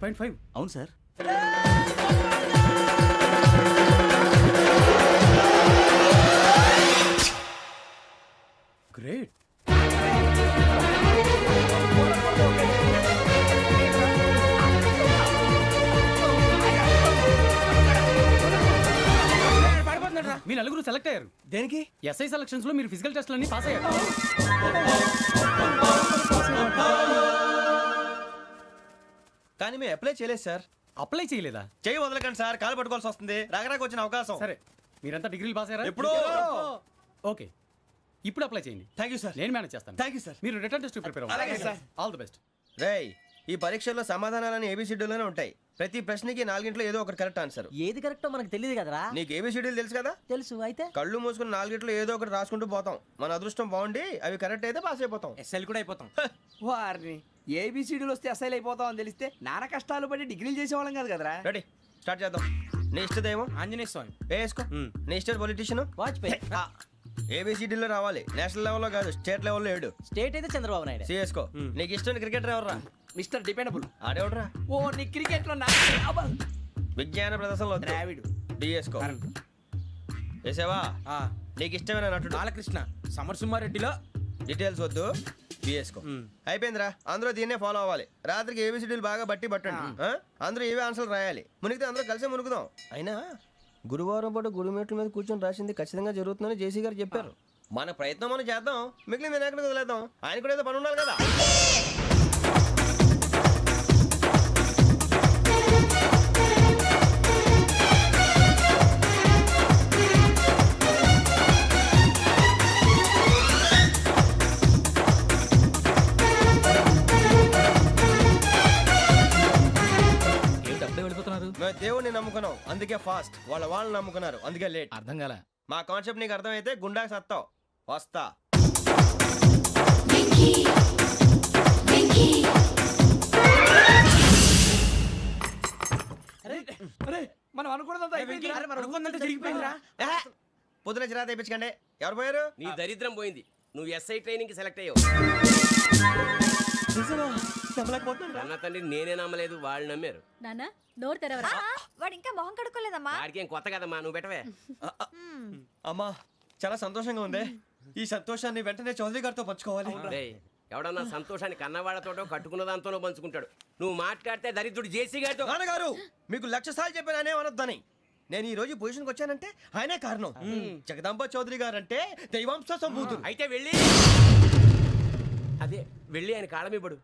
9.5. అవును sir. Great. మీ నలుగురు select అయ్యారు. దేనికి? ఎస్ఐ సెలక్షన్స్ లో మీరు ఫిజికల్ టెస్ట్లన్నీ పాస్ అయ్యారు. కానీ మేము అప్లై చేయలేదు సార్. అప్లై చేయలేదా? చేయి వదలకండి సార్, కాలు పట్టుకోవాల్సి వస్తుంది. రాగరాకు వచ్చిన అవకాశం. సరే, మీరంతా డిగ్రీలు పాస్ అయ్యారా? ఎప్పుడో. ఓకే, ఇప్పుడు అప్లై చేయండి. Thank you sir. నేను మేనేజ్ చేస్తాను. Thank you sir. మీరు రిటర్న్ టెస్ట్ ప్రిపేర్ అవ్వండి. అలాగే సార్. All the best. రేయ్, ఈ పరీక్షల్లో సమాధానాలని ఏబిసిడ్యూల్లోనే ఉంటాయి. ప్రతి ప్రశ్నకి 4 ఏదో ఒకటి కరెక్ట్ ఆన్సర్. ఏది కరెక్టో మనకు తెలియదు కదరా. నీకు ఏబిసిడ్యూల్ తెలుసు కదా? తెలుసు. అయితే కళ్ళు మూసుకుని 4 ఏదో ఒకటి రాసుకుంటూ పోతాం. మన అదృష్టం బాగుండి అవి కరెక్ట్ అయితే పాస్ అయిపోతాం. ఎస్ఎల్ కూడా అయిపోతాం. వారిని ఏబిసిడీలు వస్తే ఎస్ఐలు అయిపోతాం అని తెలిస్తే నాన్న కష్టాలు పడి డిగ్రీలు చేసేవాళ్ళం కాదు కదరా. రెడీ, స్టార్ట్ చేద్దాం. నీ ఇష్టదేమో ఆంజనేయ స్వామి. వేసుకో. నీ ఇష్ట పొలిటీషియన్ వాజ్పేయి. ఏబిసిడీలో రావాలి, నేషనల్ లెవెల్లో కాదు, స్టేట్ లెవెల్లో 7. స్టేట్ అయితే చంద్రబాబు నాయుడు. సిఎస్కో. నీకు ఇష్టం క్రికెటర్ ఎవర్రా? Mister dependable. ఆడేవడరా? ఓ నీ క్రికెట్ లో విజ్ఞాన ప్రదర్శనలో ద్రావిడు. డిఎస్కో. వేసావా? నీకు ఇష్టమైన నటుడు? బాలకృష్ణ. సమర్సింహారెడ్డిలో డీటెయిల్స్ వద్దు, బిఎస్కో. అయిపోయిందిరా, అందరూ దీన్నే ఫాలో అవ్వాలి. రాత్రికి ఏబిసిడీలు బాగా బట్టి పట్టండి. అందరూ ఏవే ఆన్సర్లు రాయాలి. మునిగితే అందరూ కలిసి మునుగుదాం. అయినా గురువారం పాటు గురుమేట్ల మీద కూర్చొని రాసింది ఖచ్చితంగా జరుగుతుందని జేసీ గారు చెప్పారు. మన ప్రయత్నం మనం చేద్దాం, మిగిలింది ఎక్కడికి వదిలేద్దాం. ఆయన కూడా ఏదో పని ఉండాలి కదా. మేము దేవుడిని నమ్ముకున్నాం, అందుకే ఫాస్ట్. వాళ్ళు నమ్ముకున్నారు, అందుకే లేట్. అర్థం కాల. మా కాన్సెప్ట్ నీకు అర్థమైతే గుండాకి సత్తావు. వస్తా. మనం అనుకున్నదంతా జరిగిపోయిందిరా. పొద్దున చిరా తెప్పించకండి. ఎవరు పోయారు? నీ దరిద్రం పోయింది. నువ్వు ఎస్ఐ ట్రైనింగ్ కి సెలెక్ట్ అయ్యావు. అన్న తండ్రి నేనే నమ్మలేదు, వాళ్ళు నమ్మారు. నానా నోరు తెరవరా. వాడు ఇంకా మొహం కడుక్కోలేదమ్మా. వాడికి ఏం కొత్త కదమ్మా, నువ్వు పెట్టవే. అమ్మా, చాలా సంతోషంగా ఉంది. ఈ సంతోషాన్ని వెంటనే చౌదరి గారితో పంచుకోవాలి. ఎవడన్నా సంతోషాన్ని కన్నవాళ్లతోటో కట్టుకున్న దాంతోనో పంచుకుంటాడు. నువ్వు మాట్లాడితే దరిద్రుడు జేసీ గారితో. నాన్నగారు, మీకు 1,00,000 సార్లు చెప్పాను అనే అనొద్దని. నేను ఈ రోజు పొజిషన్కి వచ్చానంటే ఆయనే కారణం. జగదాంబ చౌదరి గారు అంటే దైవాంశ సంభూతుడు. అయితే వెళ్ళి అదే వెళ్ళి ఆయన కాళ్ళమివ్వడు.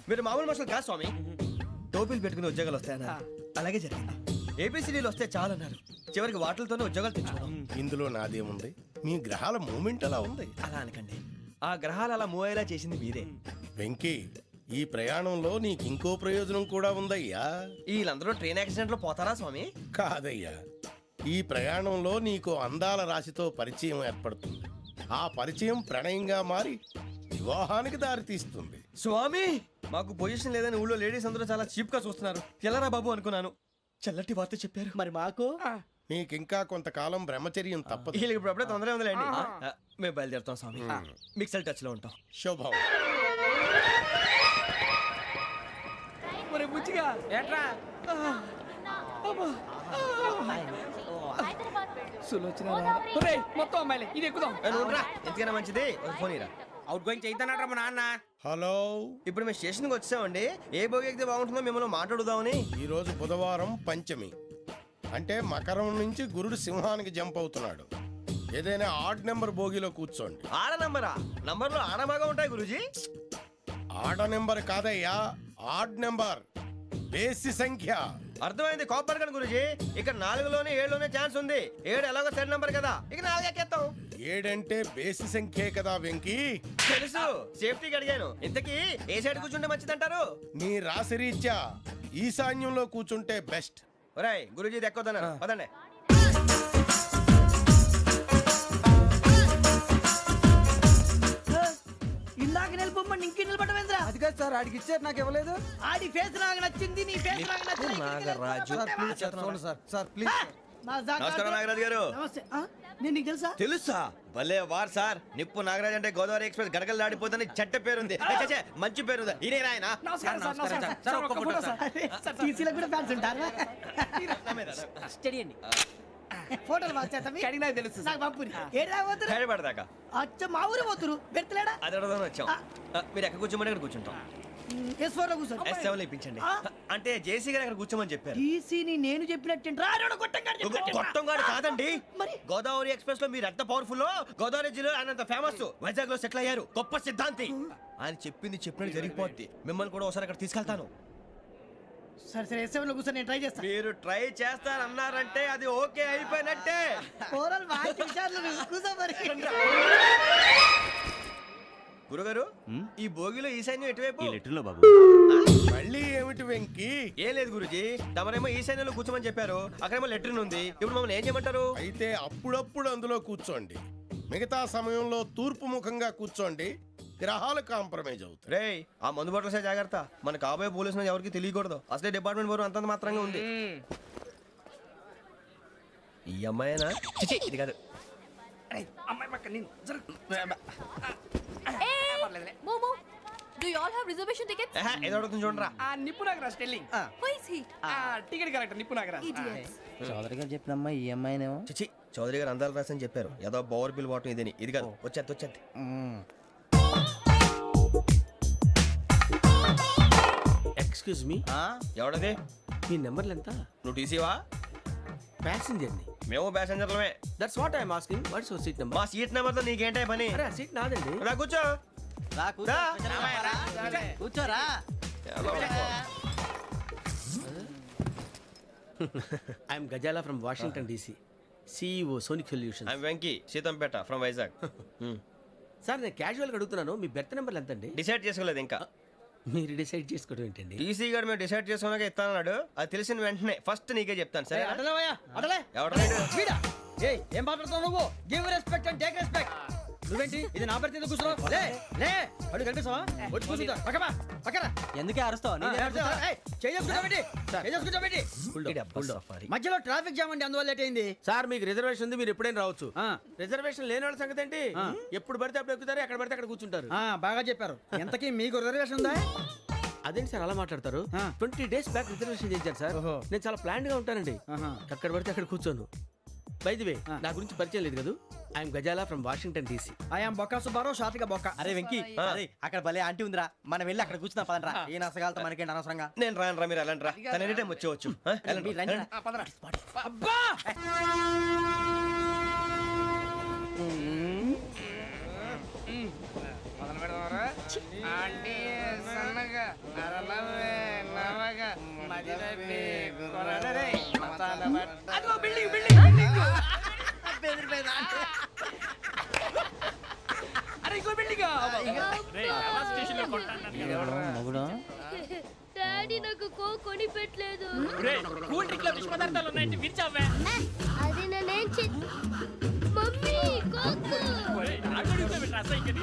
మీరు మామూలు మనుషులు కాదు స్వామి. టోపీలు పెట్టుకుని ఉద్యోగాలు వస్తాయన్నారు, అలాగే జరిగింది. ఏబిసిడీలు వస్తే చాలన్నారు, చివరికి వాటిలతోనే ఉద్యోగాలు తెచ్చుకున్నాం. ఇందులో నాదేముంది? మీ గ్రహాల మూమెంట్ అలా ఉంది. అలా అనకండి, ఆ గ్రహాలు అలా మూవ్ అయ్యేలా చేసింది మీరే. వెంకీ, ఈ ప్రయాణంలో నీకు ఇంకో ప్రయోజనం కూడా ఉందయ్యా. వీళ్ళందరూ ట్రైన్ యాక్సిడెంట్ లో పోతారా స్వామి? కాదయ్యా, ఈ ప్రయాణంలో నీకు అందాల రాశితో పరిచయం ఏర్పడుతుంది. ఆ పరిచయం ప్రణయంగా మారి వివాహానికి దారితీస్తుంది. స్వామి, మాకు పొజిషన్ లేదని ఊళ్ళో లేడీస్ అందరూ చాలా చీప్ గా చూస్తున్నారు. ఎలారా బాబు అనుకున్నాను. చల్లటి వార్త చెప్పారు. మరి మాకు నీకింకా కొంతకాలం బ్రహ్మచర్యం తప్పదు. వీళ్ళకి ఇప్పుడు అప్పుడే తొందరగా ఉందిలేండి. మేము బయలుదేరుతాం స్వామి. మిక్సెల్ టచ్ లో ఉంటాం. శుభం. బుచ్చిగా ఏట్రా మొత్తం అమ్మాయిలే. ఇది ఎక్కుదాం. ఎందుకైనా మంచిది ఫోన్ ఇరా. అవుట్ గోయింగ్ చేద్దానట్రా మా నాన్న. హలో, ఇప్పుడు మేము స్టేషన్కి వచ్చామండి. ఏ బోగి ఎక్కితే బాగుంటుందో మిమ్మల్ని మాట్లాడుదామని. ఈరోజు బుధవారం పంచమి, అంటే మకరం నుంచి గురుడు సింహానికి జంప్ అవుతున్నాడు. ఏదైనా ఆడ్ నెంబర్ బోగిలో కూర్చోండి. ఆడ నంబరా? నంబర్లో ఆడ బాగా ఉంటాయి గురూజీ. ఆడ నెంబర్ కాదయ్యా, ఆడ్ నెంబర్, బేసి సంఖ్య. అర్థమైంది. కాపర్ కానీ గురూజీ, ఇక్కడ 4లోనే 7లోనే ఛాన్స్ ఉంది. 7 ఎలాగో సెడ్ నంబర్ కదా, ఇక 4 ఎక్కేస్తాం. 7 అంటే బేసి సంఖ్యే కదా వెంకీ. తెలుసు, సేఫ్టీకి అడిగాను. ఇంతకీ ఏ సైడ్ కూర్చుంటే మంచిదంటారు? నీ రాశి రీత్యా ఈశాన్యంలో కూర్చుంటే బెస్ట్. ఒరేయ్ గురూజీ దెక్కొద్దన్నారు, పదండి. ఇందాక నిలబొమ్మని ఇంకే నిలబడమేంద్రా? అది కాదు సార్, ఆడికి ఇచ్చారు, నాకు ఇవ్వలేదు. ఆడి ఫేస్ నాకు నచ్చింది, నీ ఫేస్ నాకు నచ్చింది. Nagaraju sir please. నమస్కారం నాగరాజు గారు. నమస్తే నేను నీకు తెలుసా తెలుసా? భలే వార్ సార్. నిప్పు నాగరాజ్ అంటే గోదావరి ఎక్స్ప్రెస్ గడగలు దాడిపోతుందని చెట్ట పేరుంది. ఛే, మంచి పేరు. ఇదే ఆయన నమస్కారం సార్, నమస్కారం సార్. ఒక్క ఫోటో సార్. టీసీలో కూడా ఫ్యాన్స్ ఉంటారా స్టడీ అండి. ఫోటోలు మార్చేస్తా కడిగి నాకు తెలుసు సార్. నాకు పంపుని ఏడా పోతురు హైదరాబాద్ అచ్చ మా ఊరు పోతురు పెడతలేడా అది అడగదాం వచ్చాం. మీరు ఎక్కడ కూర్చోమని అక్కడ కూర్చుంటాం. S4 లో కూర్చో S7 లో ఇప్పించండి. అంటే జేసీ గారు అక్కడ కూర్చోమని చెప్పారు. టీసీని నేను చెప్పినట్టు రాడు గొట్టంగాడు కాదండి. మరి? గోదావరి ఎక్స్ప్రెస్ లో మీరు ఎంత పవర్ఫుల్, గోదావరి జిల్లా ఆయన ఫేమస్, వైజాగ్ లో సెటిల్ అయ్యారు, గొప్ప సిద్ధాంతి. ఆయన చెప్పింది చెప్పినట్టు జరిగిపోద్ది. మిమ్మల్ని కూడా ఒకసారి అక్కడ తీసుకెళ్తాను. సరే సరే S7 లో కూర్చో నేను ట్రై చేస్తాను మీరు ట్రై చేస్తారన్నారంటే అది ఓకే అయిపోయినట్టే. ఓరల్ వాయిస్ విచారణ కూర్చో మరి గురుగారు, ఈ భోగిలో ఈశాన్యం ఎటువైపు? మళ్ళీ ఏమిటి వెంకీ? ఏం లేదు గురుజీ, తమరేమో ఈశాన్యంలో కూర్చోమని చెప్పారు, అక్కడేమో లెట్రిన్ ఉంది. ఇప్పుడు మమ్మల్ని ఏం చేయమంటారు? అయితే అప్పుడప్పుడు అందులో కూర్చోండి, మిగతా సమయంలో తూర్పు ముఖంగా కూర్చోండి. గ్రహాలు కాంప్రమైజ్ అవుతాయి. రేయ్, ఆ మందు బట్టలసే జాగ్రత్త. మన కాబోయే పోలీసులు ఎవరికి తెలియకూడదు. అసలే డిపార్ట్మెంట్ బోరు అంతంత మాత్రంగా ఉంది. ఈ అమ్మాయినా? చిచి, ఇది కాదు. అమ్మాయి పక్క నేను Momo, do you all have reservation tickets? ఏదో అడుగుతుంది చూడరా. ఆ నిప్పు Nagaraj telling. Who is he? Ticket correct నిప్పు నాగరాజ్. Idiots. చౌదరి గారు చెప్పినమ్మా ఈ అమ్మాయినేమో చిచి, చౌదరి గారు అందాలు రాసని చెప్పారు. ఏదో బోర్ బిల్ వాటం ఇదని. ఇది కాదు, వచ్చేది. Excuse me, ఎవడది? మీ నెంబర్లు ఎంత? నువ్వు టీసీవా? ప్యాసింజర్ ని. మేము ప్యాసెంజర్లమే. That's what I'm asking. What's your seat number? మా సీట్ నెంబర్తో నీకేంటే పని? అరే ఆ సీట్ నాదండి. రా కూర్చో. రా. కూర్చోరా I'm Gazala from Washington DC, CEO Sonic Solutions. I'm Venky, Seethampeta from Vizag. Sir నేను క్యాజువల్గా అడుగుతున్నాను, మీ బెర్త్ నెంబర్లు ఎంత అండి? డిసైడ్ చేసుకోలేదు ఇంకా. మీరు డిసైడ్ చేసుకోవడం ఏంటండి? టీసీ గారు మేము డిసైడ్ చేసుకున్నాక ఇస్తానన్నాడు. అది తెలిసిన వెంటనే ఫస్ట్ నీకే చెప్తాను. సరే అటలేవయ్యా అటలే ఎవరు? వీడా ఏయ్ ఏం మాట్లాడుతావు నువ్వు give respect and take respect నువ్వేంటి ఇది నా పరిస్థితి ఎందుకు కూర్చున్నావు లే లే అడు కనిపిస్తావా వచ్చి కూర్చుంటా పక్కమా పక్కరా ఎందుకే అరుస్తావు? మధ్యలో ట్రాఫిక్ జామ్ అండి అందువల్ల లేట్ అయింది సార్ మీకు రిజర్వేషన్ ఉంది, మీరు ఎప్పుడైనా రావచ్చు. రిజర్వేషన్ లేని వాళ్ళ సంగతి ఏంటి? ఎప్పుడు పడితే అప్పుడు ఎక్కుతారు, ఎక్కడ పడితే అక్కడ కూర్చుంటారు. బాగా చెప్పారు ఎంతకీ మీకు రిజర్వేషన్ ఉందా అదేంటి సార్ అలా మాట్లాడతారు? 20 days బ్యాక్ రిజర్వేషన్ చేయించారు సార్. ఓహో. నేను చాలా ప్లాన్డ్ గా ఉంటానండి. అక్కడ పడితే అక్కడ కూర్చోను. బై ది వే, నా గురించి పరిచయం లేదు కదా. I'm Gazala from Washington DC. I'm Bokka Subbarao షాతిక బొక్క అరే వెంకీ, అరే అక్కడ భలే ఆంటీ ఉందిరా, మనం వెళ్ళి అక్కడ కూర్చున్నా పదనరా. ఏ నసగాలతో మనకేంటి అనవసరంగా. నేను రాను రా, మీరు వెళ్ళండి రా. తన ఎనీ టైం వచ్చేవచ్చు. మీరు రండి రా. అబ్బా డాడీ నాకు కోక్ కొని పెట్టలేదు. కూల్ డ్రింక్ లో విష పదార్థాలు ఉన్నాయంటే విరిచావే. అది నేనేం మమ్మీ కోక్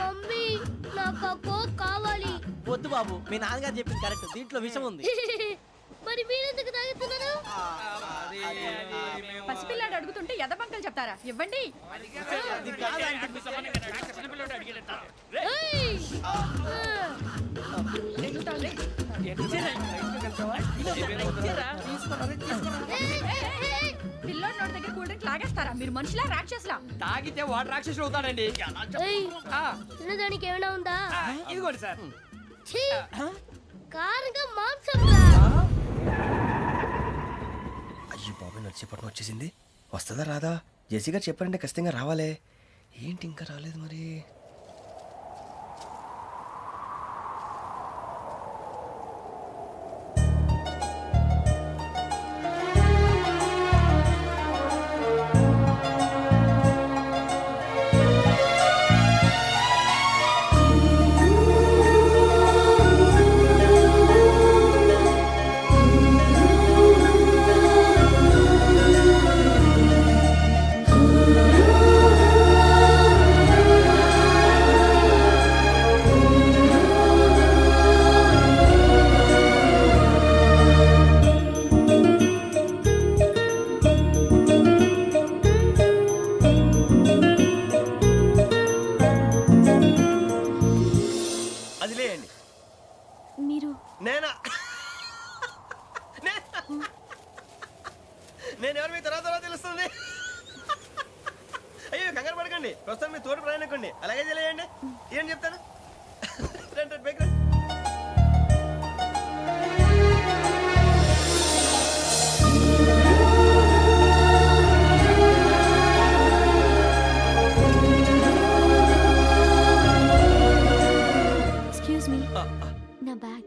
మమ్మీ నాకు ఆ కోక్ కావాలి. వద్దు బాబు, మీ నాన్నగారు చెప్పింది కరెక్ట్, దీంట్లో విషం ఉంది. మరి మీరెందుకు తాగుతున్నారు? పసిపిల్లాడు అడుగుతుంటే ఎదబంకలు చెప్తారా? ఇవ్వండి. ఏయ్! పిల్లోడి నోటి దగ్గర కూల్ డ్రింక్ లాగేస్తారా? మీరు మనుషులా రాక్షసులా? తాగితే వాడు రాక్షసుడు అవుతాడండి. ఏయ్! తినడానికి ఏమైనా ఉందా? ఇదిగోండి సార్. ఛీ! కారంగా మాంసం రా. అయ్యో బాబాయ్, నడిచేపట్నం వచ్చేసింది. వస్తుందా రాదా? జెసీ గారు చెప్పారంటే ఖచ్చితంగా రావాలే. ఏంటి ఇంకా రాలేదు మరి? మీరు నేనా నేను ఎవరు మీ తర్వాత తెలుస్తుంది. అయ్యో కంగారు పడకండి, ప్రస్తుతం మీ తోటి ప్రయాణకండి. అలాగే తెలియండి, ఏం చెప్తాను. రండి, రండి, బైక్ రండి. ఎక్స్క్యూజ్ మీ నా బ్యాగ్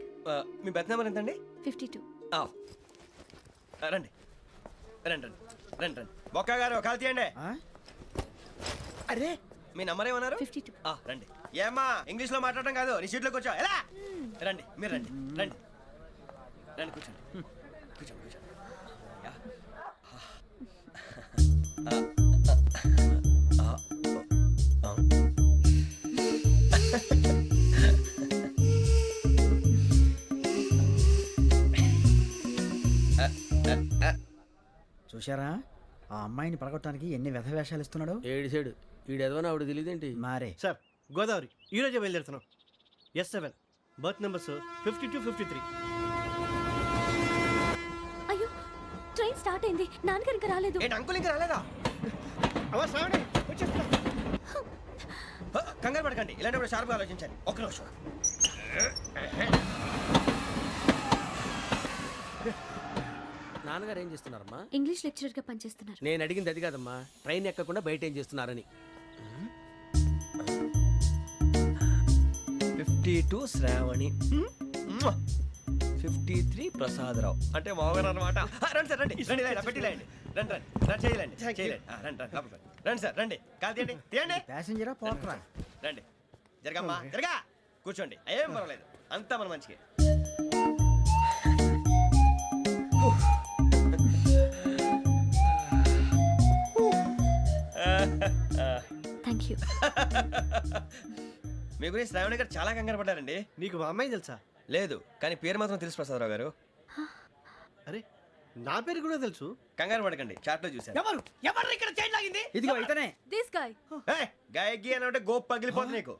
మీ బెత్ నెంబర్ ఎంతండి? 52. రండి రండి రండి రండి రండి. బొక్క గారు కాల్ తీయండి. అరే మీ నంబర్ ఏమన్నారు? 52. రండి. ఏమ్మా ఇంగ్లీష్ లో మాట్లాడడం కాదు, నీ సీట్లోకి వచ్చా. ఎలా రండి, మీరు రండి రండి రండి, కూర్చోండి కూర్చోండి కూర్చోండి. యా. చూశారా ఆ అమ్మాయిని పడగొట్టడానికి ఎన్ని వ్యధ వేషాలు ఇస్తున్నాడు. ఏడు సైడు ఈడు ఎదవని ఆవిడ తెలియదేంటి. మారే సార్ గోదావరి ఈరోజే బయలుదేరుతున్నాం. S7 berth numbers 52, 53. అయ్యో ట్రైన్ స్టార్ట్ అయింది, నాన్నగారు ఇంకా రాలేదు. ఏంటి అంకుల్ ఇంకా రాలేదా? కంగారు పడకండి, ఇలాంటప్పుడు షార్ప్గా ఆలోచించండి. ఒక్క నిమిషం. నాన్నగారు ఏం చేస్తున్నారమ్మా? ఇంగ్లీష్ లెక్చరర్ గా పనిచేస్తున్నారు. నేను అడిగింది అది కాదమ్మా, ట్రైన్ ఎక్కకుండా బయట ఏం చేస్తున్నారని. 52 శ్రావణి, 53 ప్రసాదరావు అంటే మామగారు అనమాట. రండి సార్, రండి రండి, పెట్టి లేండి. రండి రండి రండి, చేయలేండి చేయలేండి. రండి రండి లోపలికి రండి. రండి సార్, రండి, కాలు తీయండి తీయండి. ప్యాసింజరా పోట్రా. రండి, జరగమ్మా జరగా, కూర్చోండి. ఏం పర్వాలేదు, అంతా మన మంచికి. Thank you. మీ గురించి శ్రావణి గారు చాలా కంగారు పడ్డారండి. నీకు మా అమ్మాయి తెలుసా? లేదు, కానీ పేరు మాత్రం తెలుసు ప్రసాదరావు గారు. అరే నా పేరు కూడా తెలుసు. కంగారు పడకండి, చాట్ లో చూశాను. ఎవరు ఎవరు ఇక్కడ చైన్ లాగింది? ఇదిగో ఇతనే. This guy. గాయకి అని అంటే గోప్ పగిలిపోతుంది నీకు.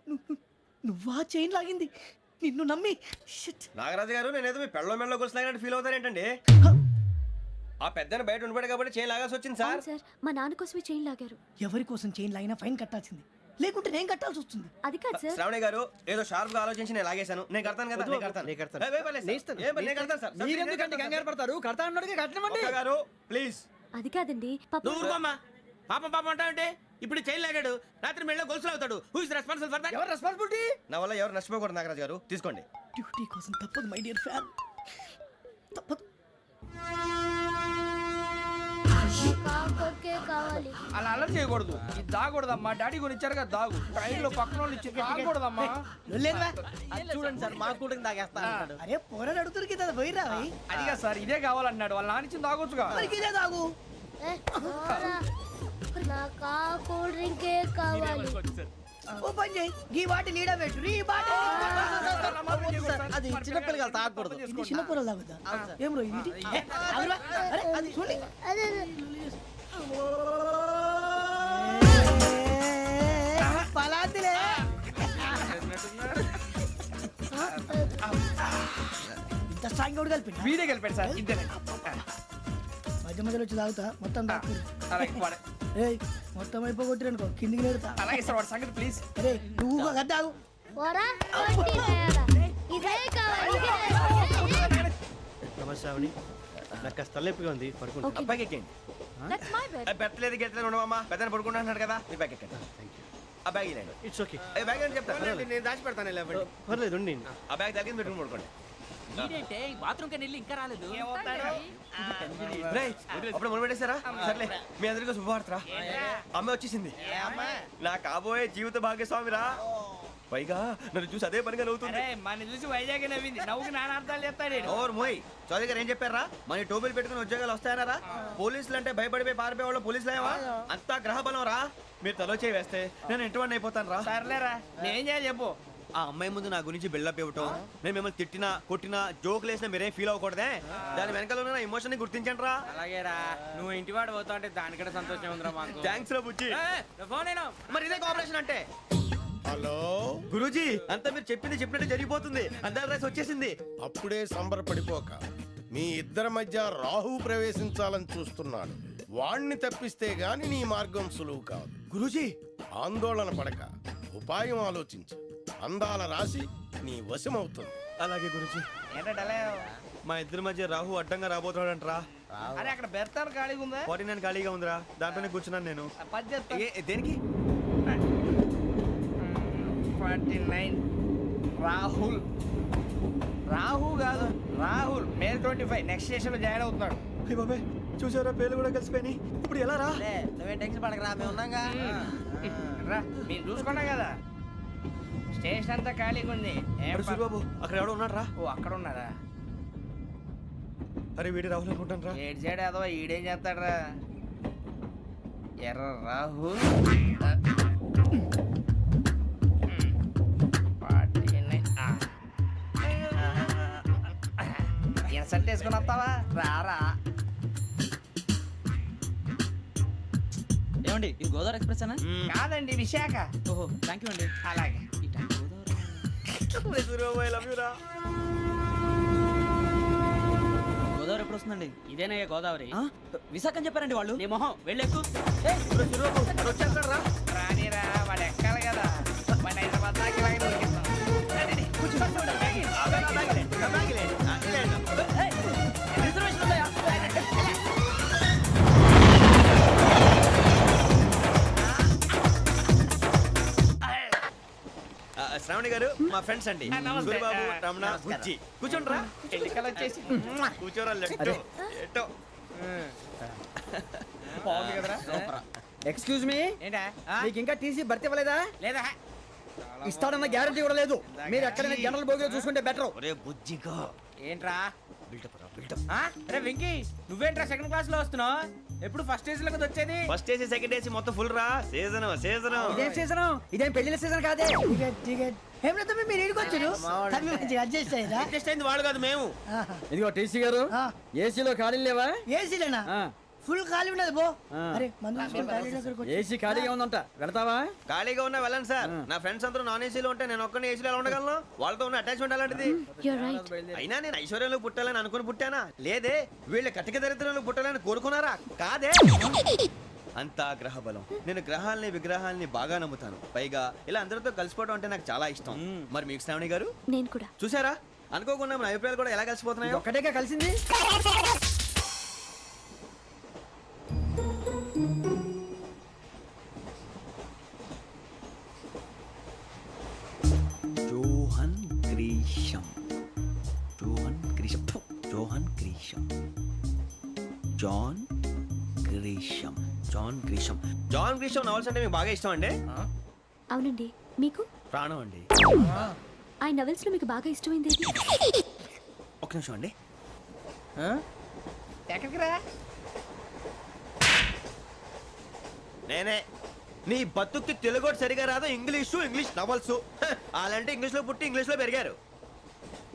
నువ్వా చైన్ లాగింది? నిన్ను నమ్మి నాగరాజు గారు, నేనేదో మీ పెళ్ళ మెళ్ళలో గురిసిలాగినట్టు ఫీల్ అవుతారేంటండి? ఆ పెద్దని బయట ఉండిపోయాడు కాబట్టి చేయి లాగాల్సి వచ్చింది సార్. సార్ మా నాన్న కోసమే చైన్ లాగారు. ఎవరి కోసం చైన్ లాగినా ఫైన్ కట్టాల్సింది, లేకుంటే నేను కట్టాల్సి వస్తుంది. అది కాదు సార్. శ్రావణి గారు ఏదో షార్ప్ గా ఆలోచించి నేను లాగేశాను. నేను కడతాను కదా, నేను కడతాను. నేను కడతాను. ఏ, పర్లేదు సార్. ఏ, నేను కడతాను సార్. మీరెందుకంటే కంగారు పడతారు? కడతా అన్నాడుగా కట్టమండి. ఒక్క గారు ప్లీజ్. అది కాదండి పాప. నువ్వు ఊరుకోమ్మా, పాపం పాపం అంటావంటే. ఇప్పుడు చైన్ లాగాడు, రాత్రి మెళ్ళ గొలుసులు అవుతాడు. Who is responsible for that? ఎవరు రెస్పాన్సిబిలిటీ? నా వల్ల ఎవరు నష్టపోకూడదు నాగరాజు గారు, తీసుకోండి. డ్యూటీ కోసం తప్పదు మై డియర్ ఫ్యాన్, తప్పదు. కాకొక్కే కావాలి. అలా అలర్ చేయకూడదు. ఇది దాగకూడదమ్మా, డాడీ కొని ఇచ్చారు కదా దాగు. ట్రైన్ లో పక్కన వాళ్ళు ఇచ్చి దాగకూడదమ్మా. లేదురా. చూడండి సార్, మా కూడా తాగేస్తా. అరే పోరాడు అడుగుతారు కదా, పోయిరా భయ్. అదిగా సార్, ఇదే కావాలన్నాడు. వాళ్ళ నాన్న ఇచ్చింది తాగొచ్చుగా. మరి ఇదే తాగు. ఏ, పోరా. నాకు ఆ కూల్ డ్రింకే కావాలి. ఓ పని చేయి, ఈ బాటి లీడ పెట్టు. ఈ బాటి అది చిన్నపిల్లలు తాగకూడదు. ఇది చిన్న పొరలు తాగుతా. ఏం రో ఇది? ఏ, ఆగురా. అరే అది చూడండి. అదే పలాతిలే. ఇంత స్ట్రాంగ్ కూడా కలిపి వీడే గెలిపాడు సార్, ఇద్దరే. మధ్య మధ్యలో వచ్చి తాగుతా, మొత్తం తాగు. అలాగే వాడు- ఏయ్ మొత్తం అయిపోగొట్టిరనుకో కిందికి నేడుతా. అలాగే సార్, వాడి సంగతి ప్లీజ్. అరే నువ్వు గద్దాగు. పోరా, కొట్టి తయారా. ఇదే కావాలి, ఇదే. నమస్తే శ్రావణి, నాకు కాస్త తలెప్పిగా ఉంది, పడుకుంటా. ఓకే. బ్యాగ్ ఎక్కండి. That's my bed. పెట్టలేదు గెట్టలేదు ఉండవమ్మా. పెద్దని పడుకుంటున్నాడు కదా, మీ బ్యాగ్ ఎక్కండి. ఆ బ్యాగ్ ఇలాండి. It's okay. బ్యాగ్ అని చెప్తాను. నేను దాచి పెడతాను లేవండి. పర్లేదు ఉండి. ఆ బ్యాగ్ తగ్గింది పెట్టుకుని పడుకోండి. బాత్రూమ్ కి వెళ్ళి ఇంకా రాలేదు. రేయ్, అప్పుడు మొదలు పెట్టేశారా? సర్లే, మీ అందరికీ శుభవార్తరా. అమ్మ వచ్చేసింది. నా కాబోయే జీవిత భాగ్యస్వామిరా. పైగా నన్ను చూసి అదే పనిగా నవ్వుతుంది. మన చూసి వైజాగ్ నవ్వింది. నవ్వుకి నాన్న అర్థాలు చెప్తాడు. ఓర్ మోయ్, చౌదరి గారు ఏం చెప్పారా? మన టోబీలు పెట్టుకుని ఉద్యోగాలు వస్తాయనరా? పోలీసులు అంటే భయపడిపోయి పారిపోయే వాళ్ళు పోలీసులేవా? అంతా గ్రహ బలం రా. మీరు తలో చేయి వేస్తే నేను ఇంటివాడిని అయిపోతాను రా. సర్లేరా, నేనేం చేయాలి చెప్పు. ఆ అమ్మాయి ముందు నా గురించి బిల్డప్ ఇవ్వటం, నేను మిమ్మల్ని తిట్టినా కొట్టినా జోకులు వేసినా మీరేం ఫీల్ అవ్వకూడదే. దాని వెనకాల ఉన్న ఎమోషన్ ని గుర్తించండి రా. అలాగేరా, నువ్వు ఇంటివాడు పోతా అంటే దానికంటే సంతోషం ఉందిరా మాకు. థ్యాంక్స్ రా బుజ్జి. ఫోన్ అయినా మరి ఇదే కోఆపరేషన్ అంటే. హలో గురూజీ అంతా మీరు చెప్పింది చెప్పినట్టు జరిగిపోతుంది అందాల రాసి వచ్చేసింది. అప్పుడే సంబరపడిపోక మీ ఇద్దరి మధ్య రాహు ప్రవేశించాలని చూస్తున్నాడు. వాణ్ణి తప్పిస్తే గాని నీ మార్గం సులువు కాదు. గురూజీ ఆందోళన పడక ఉపాయం ఆలోచించు. అందాల రాశి నీ వశమవుతుంది. అలాగే గురూజీ. ఏంటంటే మా ఇద్దరి మధ్య రాహు అడ్డంగా రాబోతున్నాడంట్రా. అరే అక్కడ బెర్తాను ఖాళీగా ఉందా? 49 ఖాళీగా ఉందిరా, దాంట్లోనే కూర్చున్నాను నేను. పది చెప్తా. దేనికి? 49 రాహుల్. రాహు కాదు రాహుల్. మే 25 నెక్స్ట్ స్టేషన్ లో జాయిన్ అవుతున్నాడు. అయ్య బాబాయ్ చూసారా, పేర్లు కూడా కలిసిపోయినాయి. ఇప్పుడు ఎలా రా? నువ్వేం టెన్షన్ పడకరా, మేము ఉన్నాగా. రా మీరు చూసుకున్నాం కదా, స్టేషన్ అంతా ఖాళీగా ఉంది. ఏం అరే సూరిబాబు అక్కడ ఎవడో ఉన్నాడు రా. ఓ అక్కడ ఉన్నారా? అరే వీడి రాహుల్ అనుకుంటాను రా. ఏడు సైడ్ అదో ఈడేం చేస్తాడరా? ఎర్ర రాహుల్. ఇన్సల్ట్ వేసుకుని వస్తావా? రారా. ఏమండి ఇది గోదావరి ఎక్స్ప్రెస్ అనా? కాదండి విశాఖ. ఓహో థ్యాంక్ యూ అండి. అలాగే. సూరిబాబు ఐ లవ్ యు రా. గోదావరి ఎప్పుడు వస్తుందండి? ఇదేనయ్య గోదావరి. విశాఖ అని చెప్పారండి వాళ్ళు. నీ మొహం వెళ్ళెక్కు. వచ్చేస్తాడు రా. రానిరా వాడు ఎక్కాలి కదా. వాడిని హైదరాబాద్ దాకా ఇలాగే దొరికిస్తాం. రండి, కూర్చో. రిజర్వేషన్ ఉందా? శ్రావణి గారు మా ఫ్రెండ్స్ అండి. నమస్తే. సూరిబాబు, రమణ, నమస్కారం. బుజ్జి. కూర్చోండి రా. ఎన్నికలు వచ్చేసి కూర్చోరా లెట్టో. ఎట్టో. బాగుంది కదరా? ఎక్స్క్యూజ్ మీ, ఏంటా? మీకు ఇంకా టీసీ భర్తీ ఇవ్వలేదా? లేదా ఇస్తాడన్న గ్యారంటీ కూడా లేదు. మీరు ఎక్కడైనా జనరల్ బోగిలో చూసుకుంటే బెటర్. ఒరే బుజ్జిగా ఏంట్రా? బిల్డప్ రా బిల్డప్. అరే వెంకీ నువ్వేంట్రా సెకండ్ క్లాస్ లో వస్తున్నావు? ఎప్పుడు ఫస్ట్ ఏజ్ లో కదా వచ్చేది? ఫస్ట్ ఏసీ సెకండ్ ఏసీ మొత్తం ఫుల్ రా. Season season. ఇదేం సీజన్? ఇదేం పెళ్లిన సీజన్ కాదే. మీరు ఇడికొచ్చారు అడ్జస్ట్ అయింది వాళ్ళు కాదు మేము. ఇదిగో టీసీ గారు, ఏసీలో ఖాళీ లేవా? ఏసీలేనా? ఫుల్ ఖాళీ ఉండదు బో. అరే ఏసీ ఖాళీగా ఉందంట, వెళతావా? ఖాళీగా ఉన్నా వెళ్ళండి సార్. నా ఫ్రెండ్స్ అందరూ నాన్ ఏసీలో ఉంటే నేను ఒక్కనే ఏసీలో ఎలా ఉండగలను? వాళ్ళతో ఉన్న అటాచ్మెంట్ అలాంటిది. You're right. అయినా నేను ఐశ్వర్యంలో పుట్టాలని అనుకుని పుట్టానా? లేదే. వీళ్ళ కటిక దరిద్రంలో పుట్టాలని కోరుకున్నారా? కాదే. అంతా గ్రహ బలం. నేను గ్రహాలని విగ్రహాలని బాగా నమ్ముతాను. పైగా ఇలా అందరితో కలిసిపోవడం అంటే నాకు చాలా ఇష్టం. మరి మీకు శ్రావణి గారు? నేను కూడా. చూసారా, అనుకోకుండా మన అభిప్రాయాలు కూడా ఎలా కలిసిపోతున్నాయో. ఒక్కటేగా కలిసింది. Johan Grisham. Johan Grisham. Johan Grisham. John Grisham. John Grisham. John Grisham novels అంటే మీకు బాగా ఇష్టం అండి? అవునండి. మీకు? ప్రాణం అండి. ఆ నవెల్స్ లో మీకు బాగా ఇష్టమైంది ఏది? ఒక నిమిషం అండి. ఎక్కడికి రా? నేనే. నీ బతుక్కి తెలుగు కూడా సరిగా రాదు, ఇంగ్లీష్ నవల్స్. అలాంటి ఇంగ్లీష్లో పుట్టి ఇంగ్లీష్లో పెరిగారు.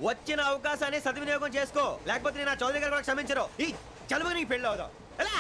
వచ్చిన అవకాశాన్ని సద్వినియోగం చేసుకో, లేకపోతే నేను నా చౌదరి గారు కూడా క్షమించరు. ఈ చదువు నీకు పెళ్ళి అవుదాం ఎలా?